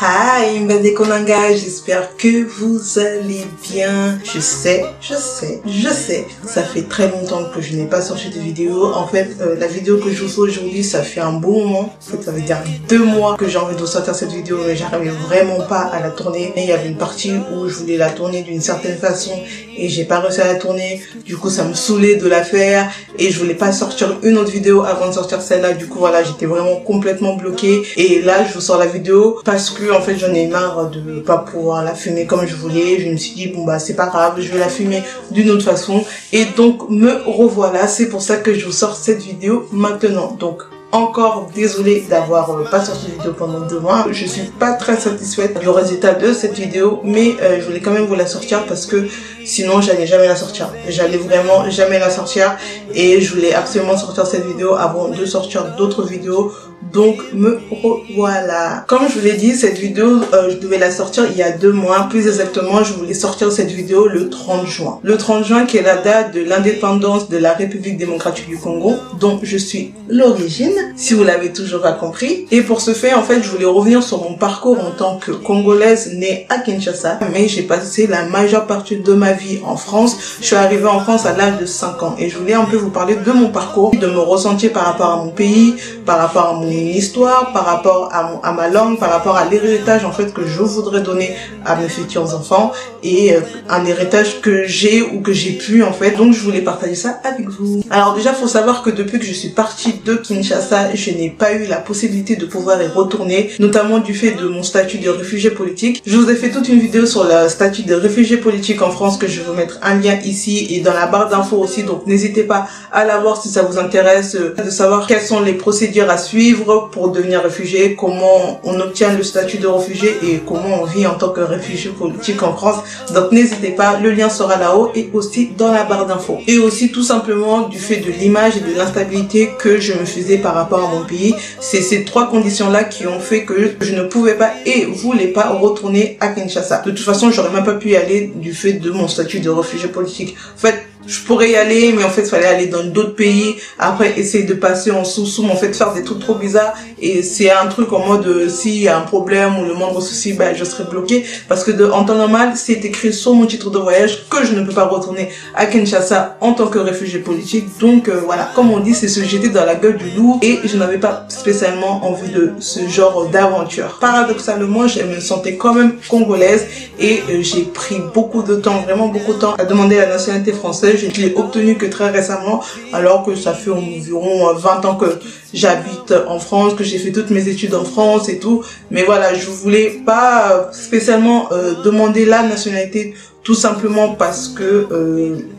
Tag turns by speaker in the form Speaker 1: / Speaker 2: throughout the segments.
Speaker 1: Hi Mbadekonanga, j'espère que vous allez bien. Je sais, ça fait très longtemps que je n'ai pas sorti de vidéo. En fait, la vidéo que je vous fais aujourd'hui, ça fait un bon moment. En fait, ça veut dire 2 mois que j'ai envie de sortir cette vidéo, mais j'arrivais vraiment pas à la tourner. Et il y avait une partie où je voulais la tourner d'une certaine façon et j'ai pas réussi à la tourner. Du coup, ça me saoulait de la faire et je voulais pas sortir une autre vidéo avant de sortir celle-là. Du coup, voilà, j'étais vraiment complètement bloquée. Et là, je vous sors la vidéo parce que en fait, j'en ai marre de pas pouvoir la filmer comme je voulais. Je me suis dit, bon bah c'est pas grave, je vais la filmer d'une autre façon. Et donc, me revoilà. C'est pour ça que je vous sors cette vidéo maintenant. Donc, encore désolée d'avoir pas sorti de vidéo pendant 2 mois. Je suis pas très satisfaite du résultat de cette vidéo, mais je voulais quand même vous la sortir parce que sinon j'allais jamais la sortir. J'allais vraiment jamais la sortir et je voulais absolument sortir cette vidéo avant de sortir d'autres vidéos. Donc me revoilà. Comme je vous l'ai dit, cette vidéo, je devais la sortir il y a 2 mois. Plus exactement, je voulais sortir cette vidéo le 30 juin. Le 30 juin qui est la date de l'indépendance de la République démocratique du Congo, dont je suis l'origine, si vous l'avez toujours pas compris. Et pour ce fait, en fait, je voulais revenir sur mon parcours en tant que Congolaise née à Kinshasa. Mais j'ai passé la majeure partie de ma vie en France. Je suis arrivée en France à l'âge de 5 ans. Et je voulais un peu vous parler de mon parcours, de me ressentir par rapport à mon pays, par rapport à mon histoire, par rapport à ma langue, par rapport à l'héritage en fait que je voudrais donner à mes futurs enfants et un héritage que j'ai ou que j'ai pu en fait. Donc je voulais partager ça avec vous. Alors déjà, faut savoir que depuis que je suis partie de Kinshasa, je n'ai pas eu la possibilité de pouvoir y retourner, notamment du fait de mon statut de réfugié politique. Je vous ai fait toute une vidéo sur le statut de réfugié politique en France que je vais vous mettre un lien ici et dans la barre d'infos aussi, donc n'hésitez pas à la voir si ça vous intéresse, de savoir quelles sont les procédures à suivre pour devenir réfugié, comment on obtient le statut de réfugié et comment on vit en tant que réfugié politique en France. Donc n'hésitez pas, le lien sera là-haut et aussi dans la barre d'infos. Et aussi tout simplement du fait de l'image et de l'instabilité que je me faisais par rapport à mon pays. C'est ces 3 conditions-là qui ont fait que je ne pouvais pas et voulais pas retourner à Kinshasa. De toute façon, j'aurais même pas pu y aller du fait de mon statut de réfugié politique. En fait, je pourrais y aller, mais en fait, il fallait aller dans d'autres pays. Après, essayer de passer en sous-sous, en fait, faire des trucs trop bizarres. Et c'est un truc en mode, s'il y a un problème ou le moindre souci, bah, je serais bloquée. Parce que en temps normal, c'est écrit sur mon titre de voyage que je ne peux pas retourner à Kinshasa en tant que réfugié politique. Donc, voilà, comme on dit, c'est se jeter dans la gueule du loup. Et je n'avais pas spécialement envie de ce genre d'aventure. Paradoxalement, je me sentais quand même congolaise. Et j'ai pris beaucoup de temps, vraiment beaucoup de temps, à demander la nationalité française. Je l'ai obtenu que très récemment, alors que ça fait environ 20 ans que j'habite en France, que j'ai fait toutes mes études en France et tout. Mais voilà, je voulais pas spécialement demander la nationalité, tout simplement parce que,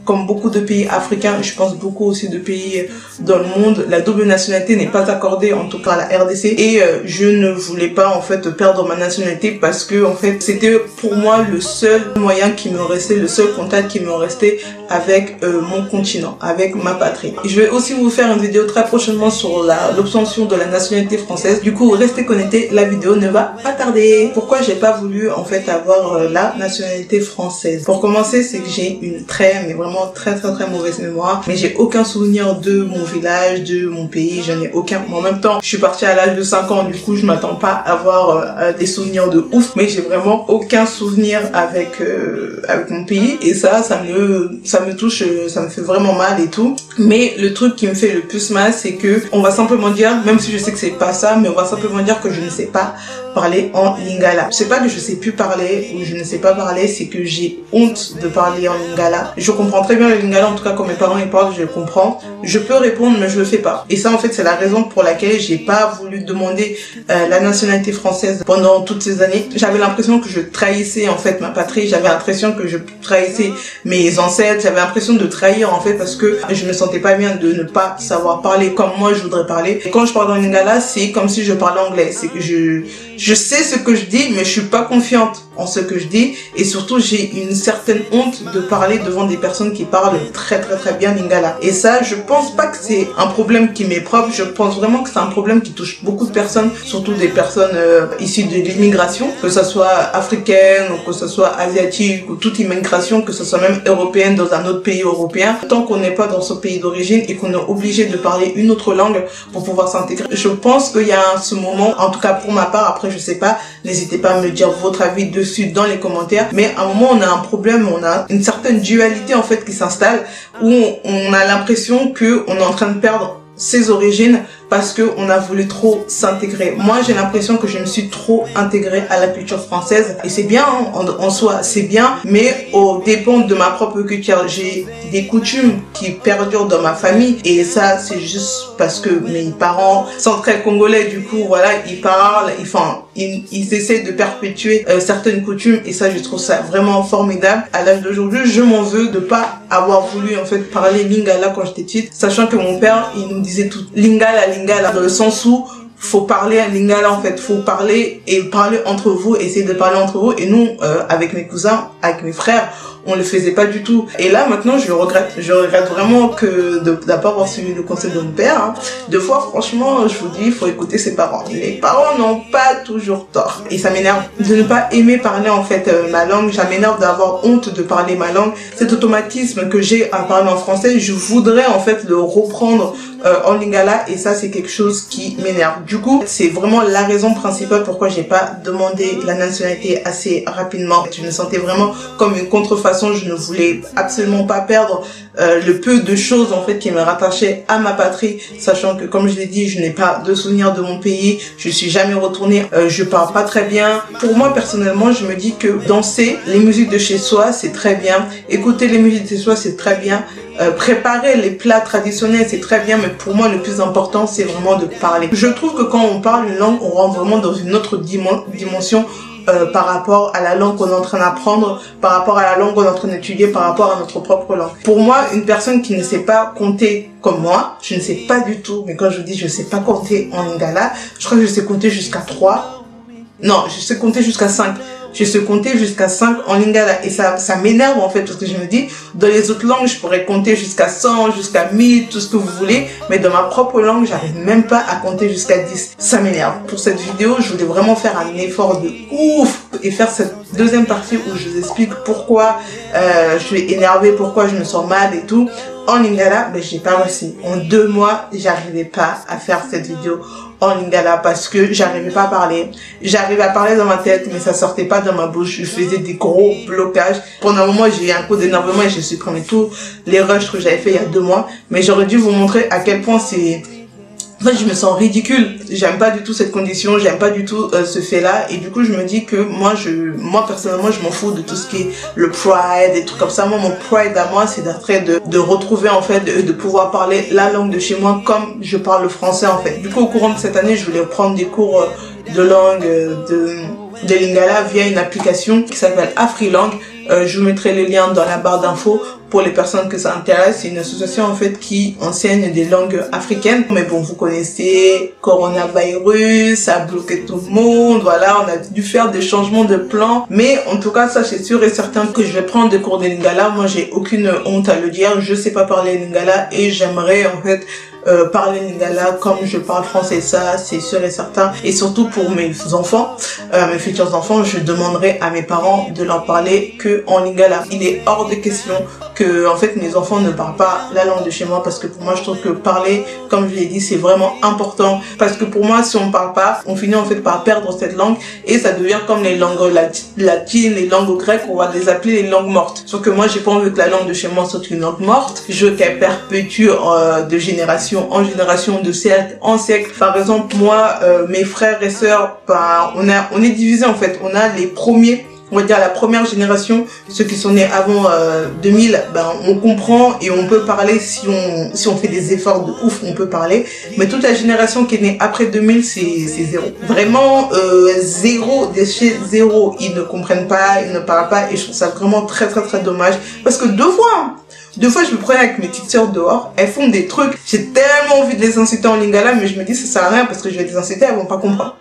Speaker 1: comme beaucoup de pays africains, je pense beaucoup aussi de pays dans le monde, la double nationalité n'est pas accordée, en tout cas à la RDC. Et je ne voulais pas en fait perdre ma nationalité parce que en fait c'était pour moi le seul moyen qui me restait, le seul contact qui me restait avec mon continent, avec ma patrie. Et je vais aussi vous faire une vidéo très prochainement sur l'obtention de la nationalité française. Du coup, restez connectés, la vidéo ne va pas tarder. Pourquoi j'ai pas voulu en fait avoir la nationalité française? Pour commencer, c'est que j'ai une mais vraiment très mauvaise mémoire. Mais j'ai aucun souvenir de mon village, de mon pays, je n'ai aucun. En même temps, je suis partie à l'âge de 5 ans, du coup, je m'attends pas à avoir des souvenirs de ouf. Mais j'ai vraiment aucun souvenir avec mon pays. Et ça me touche, ça me fait vraiment mal et tout. Mais le truc qui me fait le plus mal, c'est que on va simplement dire, même si je sais que c'est pas ça, mais on va simplement dire que je ne sais pas parler en lingala. C'est pas que je sais plus parler ou je ne sais pas parler, c'est que j'ai honte de parler en lingala. Je comprends très bien le lingala, en tout cas quand mes parents y parlent, je le comprends. Je peux répondre, mais je le fais pas. Et ça, en fait, c'est la raison pour laquelle j'ai pas voulu demander la nationalité française pendant toutes ces années. J'avais l'impression que je trahissais en fait ma patrie. J'avais l'impression que je trahissais mes ancêtres. J'avais l'impression de trahir en fait parce que je me sentais pas bien de ne pas savoir parler comme moi je voudrais parler. Et quand je parle en lingala, c'est comme si je parlais anglais. C'est que je sais ce que je dis, mais je suis pas confiante en ce que je dis, et surtout j'ai une certaine honte de parler devant des personnes qui parlent très bien lingala. Et ça, je pense pas que c'est un problème qui m'est propre, je pense vraiment que c'est un problème qui touche beaucoup de personnes, surtout des personnes issues de l'immigration, que ce soit africaine ou que ce soit asiatique ou toute immigration, que ce soit même européenne dans un autre pays européen. Tant qu'on n'est pas dans son pays d'origine et qu'on est obligé de parler une autre langue pour pouvoir s'intégrer, je pense qu'il y a ce moment, en tout cas pour ma part, après je sais pas, n'hésitez pas à me dire votre avis dessus dans les commentaires, mais à un moment on a un problème, on a une certaine dualité en fait qui s'installe, où on a l'impression que on est en train de perdre ses origines parce que on a voulu trop s'intégrer. Moi, j'ai l'impression que je me suis trop intégrée à la culture française et c'est bien hein, en soi, c'est bien, mais au dépend de ma propre culture. J'ai des coutumes qui perdurent dans ma famille et ça, c'est juste parce que mes parents sont très congolais. Du coup, voilà, ils parlent, ils essaient de perpétuer certaines coutumes et ça, je trouve ça vraiment formidable. À l'âge d'aujourd'hui, je m'en veux de pas avoir voulu en fait parler lingala quand j'étais petite, sachant que mon père, il nous disait tout lingala dans le sens où faut parler à lingala en fait, faut parler et parler entre vous, essayer de parler entre vous, et nous avec mes cousins, avec mes frères, on le faisait pas du tout. Et là maintenant je regrette vraiment que de pas avoir suivi le conseil de mon père hein. Deux fois franchement je vous dis, il faut écouter ses parents. Les parents n'ont pas toujours tort et ça m'énerve de ne pas aimer parler en fait ma langue. Ça m'énerve d'avoir honte de parler ma langue. Cet automatisme que j'ai à parler en français, je voudrais en fait le reprendre en lingala et ça c'est quelque chose qui m'énerve. Du coup c'est vraiment la raison principale pourquoi j'ai pas demandé la nationalité assez rapidement. Je me sentais vraiment comme une contrefaçon, je ne voulais absolument pas perdre le peu de choses en fait qui me rattachaient à ma patrie, sachant que comme je l'ai dit, je n'ai pas de souvenirs de mon pays, je suis jamais retournée, je parle pas très bien. Pour moi personnellement, je me dis que danser les musiques de chez soi c'est très bien, écouter les musiques de chez soi c'est très bien, préparer les plats traditionnels c'est très bien, mais pour moi le plus important c'est vraiment de parler. Je trouve que quand on parle une langue, on rentre vraiment dans une autre dimension par rapport à la langue qu'on est en train d'apprendre, par rapport à la langue qu'on est en train d'étudier, par rapport à notre propre langue. Pour moi, une personne qui ne sait pas compter comme moi, je ne sais pas du tout, mais quand je vous dis je ne sais pas compter en lingala, je crois que je sais compter jusqu'à 3. Non, je sais compter jusqu'à 5. Je sais compter jusqu'à 5 en lingala et ça m'énerve en fait parce que je me dis dans les autres langues je pourrais compter jusqu'à 100, jusqu'à 1000, tout ce que vous voulez, mais dans ma propre langue j'arrive même pas à compter jusqu'à 10. Ça m'énerve. Pour cette vidéo je voulais vraiment faire un effort de ouf et faire cette deuxième partie où je vous explique pourquoi je suis énervée, pourquoi je me sens mal et tout en lingala, mais j'ai pas réussi. En 2 mois j'arrivais pas à faire cette vidéo en lingala parce que j'arrivais pas à parler. J'arrivais à parler dans ma tête mais ça sortait pas dans ma bouche. Je faisais des gros blocages. Pendant un moment j'ai eu un coup d'énervement et j'ai supprimé tous les rushs que j'avais fait il y a 2 mois. Mais j'aurais dû vous montrer à quel point c'est... En fait, je me sens ridicule. J'aime pas du tout cette condition, j'aime pas du tout ce fait-là. Et du coup, je me dis que moi personnellement, je m'en fous de tout ce qui est le pride et tout comme ça. Moi, mon pride à moi, c'est d'être de retrouver en fait, de pouvoir parler la langue de chez moi comme je parle le français en fait. Du coup, au courant de cette année, je voulais prendre des cours de langue de lingala via une application qui s'appelle Afrilang. Je vous mettrai le lien dans la barre d'infos pour les personnes que ça intéresse. C'est une association en fait qui enseigne des langues africaines. Mais bon, vous connaissez, coronavirus, ça a bloqué tout le monde, voilà, on a dû faire des changements de plan. Mais en tout cas, ça c'est sûr et certain que je vais prendre des cours de lingala. Moi, j'ai aucune honte à le dire, je sais pas parler lingala et j'aimerais en fait parler lingala comme je parle français, ça c'est sûr et certain. Et surtout pour mes enfants, mes futurs enfants, je demanderai à mes parents de leur parler que en lingala. Il est hors de question que en fait mes enfants ne parlent pas la langue de chez moi parce que pour moi je trouve que parler, comme je l'ai dit, c'est vraiment important parce que pour moi si on parle pas, on finit en fait par perdre cette langue et ça devient comme les langues latines, les langues grecques, on va les appeler les langues mortes. Sauf que moi j'ai pas envie que la langue de chez moi soit une langue morte, je veux qu'elle perpétue de génération en génération, de siècle en siècle. Par exemple, moi, mes frères et sœurs, on est divisés en fait. On a les premiers, on va dire la première génération, ceux qui sont nés avant 2000, on comprend et on peut parler si on fait des efforts de ouf, on peut parler. Mais toute la génération qui est née après 2000, c'est zéro. Vraiment zéro, déchet, zéro. Ils ne comprennent pas, ils ne parlent pas et je trouve ça vraiment très dommage. Parce que 2 fois, Deux fois, je me prenais avec mes petites sœurs dehors. Elles font des trucs. J'ai tellement envie de les inciter en lingala, mais je me dis, ça sert à rien parce que je vais les inciter, elles vont pas comprendre.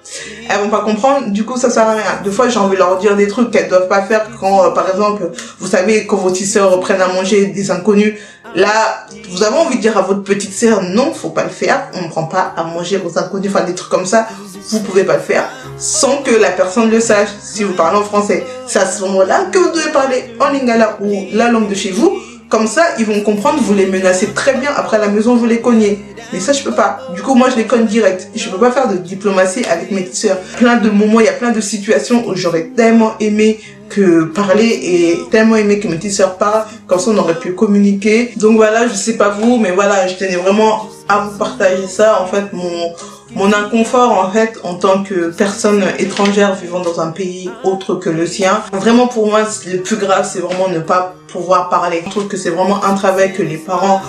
Speaker 1: Elles vont pas comprendre, du coup, ça sert à rien. Deux fois, j'ai envie de leur dire des trucs qu'elles doivent pas faire quand, par exemple, vous savez, quand vos petites sœurs reprennent à manger des inconnus. Là, vous avez envie de dire à votre petite sœur, non, faut pas le faire. On ne prend pas à manger aux inconnus, enfin, des trucs comme ça. Vous pouvez pas le faire sans que la personne le sache. Si vous parlez en français, c'est à ce moment-là que vous devez parler en lingala ou la langue de chez vous. Comme ça, ils vont comprendre, vous les menacez très bien. Après, à la maison, vous les cognez. Mais ça, je peux pas. Du coup, moi, je les cogne direct. Je peux pas faire de diplomatie avec mes petites sœurs. Plein de moments, il y a plein de situations où j'aurais tellement aimé que parler et tellement aimé que mes petites sœurs parlent. Comme ça, on aurait pu communiquer. Donc voilà, je sais pas vous, mais voilà, je tenais vraiment à vous partager ça. En fait, mon inconfort, en fait, en tant que personne étrangère vivant dans un pays autre que le sien. Vraiment, pour moi, le plus grave, c'est vraiment ne pas pouvoir parler. Je trouve que c'est vraiment un travail que les parents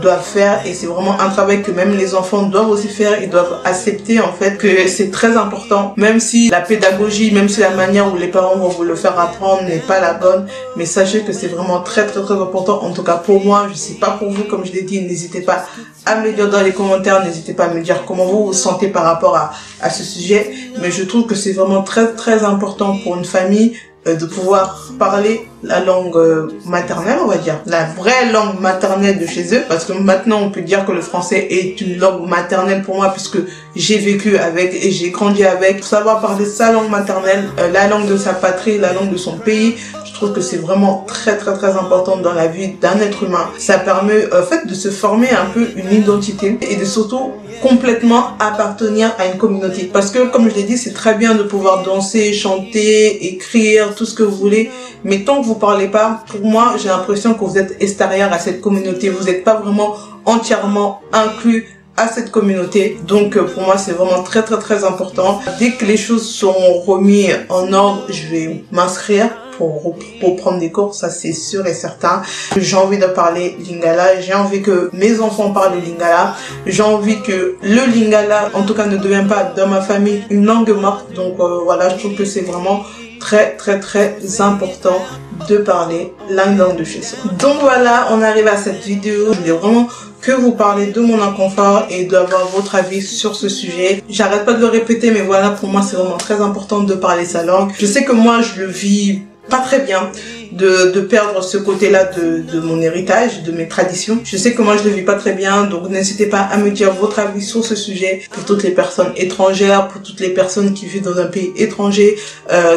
Speaker 1: doivent faire et c'est vraiment un travail que même les enfants doivent aussi faire. Ils doivent accepter, en fait, que c'est très important. Même si la pédagogie, même si la manière où les parents vont vous le faire apprendre n'est pas la bonne, mais sachez que c'est vraiment très, très, très important. En tout cas, pour moi, je sais pas pour vous, comme je l'ai dit, n'hésitez pas à me le dire dans les commentaires. N'hésitez pas à me dire comment vous vous sentez par rapport à ce sujet. Mais je trouve que c'est vraiment très, très important pour une famille de pouvoir parler la langue maternelle, on va dire, la vraie langue maternelle de chez eux, parce que maintenant on peut dire que le français est une langue maternelle pour moi puisque j'ai vécu avec et j'ai grandi avec. Savoir parler sa langue maternelle, la langue de sa patrie, la langue de son pays, je trouve que c'est vraiment très très très important dans la vie d'un être humain. Ça permet en fait de se former un peu une identité et de surtout complètement appartenir à une communauté, parce que comme je l'ai dit, c'est très bien de pouvoir danser, chanter, écrire, tout ce que vous voulez, mais tant que vous parlez pas, pour moi, j'ai l'impression que vous êtes extérieur à cette communauté, vous n'êtes pas vraiment entièrement inclus à cette communauté. Donc pour moi, c'est vraiment très très très important. Dès que les choses seront remises en ordre, je vais m'inscrire pour prendre des cours, ça c'est sûr et certain. J'ai envie de parler lingala, j'ai envie que mes enfants parlent lingala, j'ai envie que le lingala, en tout cas, ne devienne pas dans ma famille une langue morte. Donc voilà, je trouve que c'est vraiment très très très important de parler la langue de chez soi. Donc voilà, on arrive à cette vidéo. Je voulais vraiment que vous parlez de mon inconfort et d'avoir votre avis sur ce sujet. J'arrête pas de le répéter, mais voilà, pour moi c'est vraiment très important de parler sa langue. Je sais que moi je le vis pas très bien de perdre ce côté-là de mon héritage, de mes traditions. Je sais que moi je le vis pas très bien, donc n'hésitez pas à me dire votre avis sur ce sujet. Pour toutes les personnes étrangères, pour toutes les personnes qui vivent dans un pays étranger,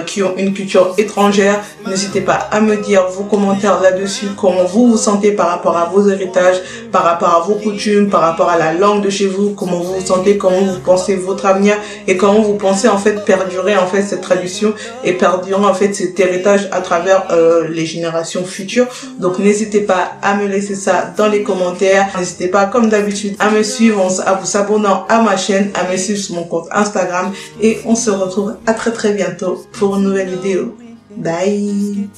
Speaker 1: qui ont une culture étrangère, n'hésitez pas à me dire vos commentaires là-dessus, comment vous vous sentez par rapport à vos héritages, par rapport à vos coutumes, par rapport à la langue de chez vous, comment vous vous sentez, comment vous pensez votre avenir et comment vous pensez en fait perdurer en fait cette tradition et perdurer en fait cet héritage à travers les générations futures. Donc n'hésitez pas à me laisser ça dans les commentaires. N'hésitez pas comme d'habitude à me suivre, à vous abonner à ma chaîne, à me suivre sur mon compte Instagram et on se retrouve à très très bientôt pour une nouvelle vidéo. Bye.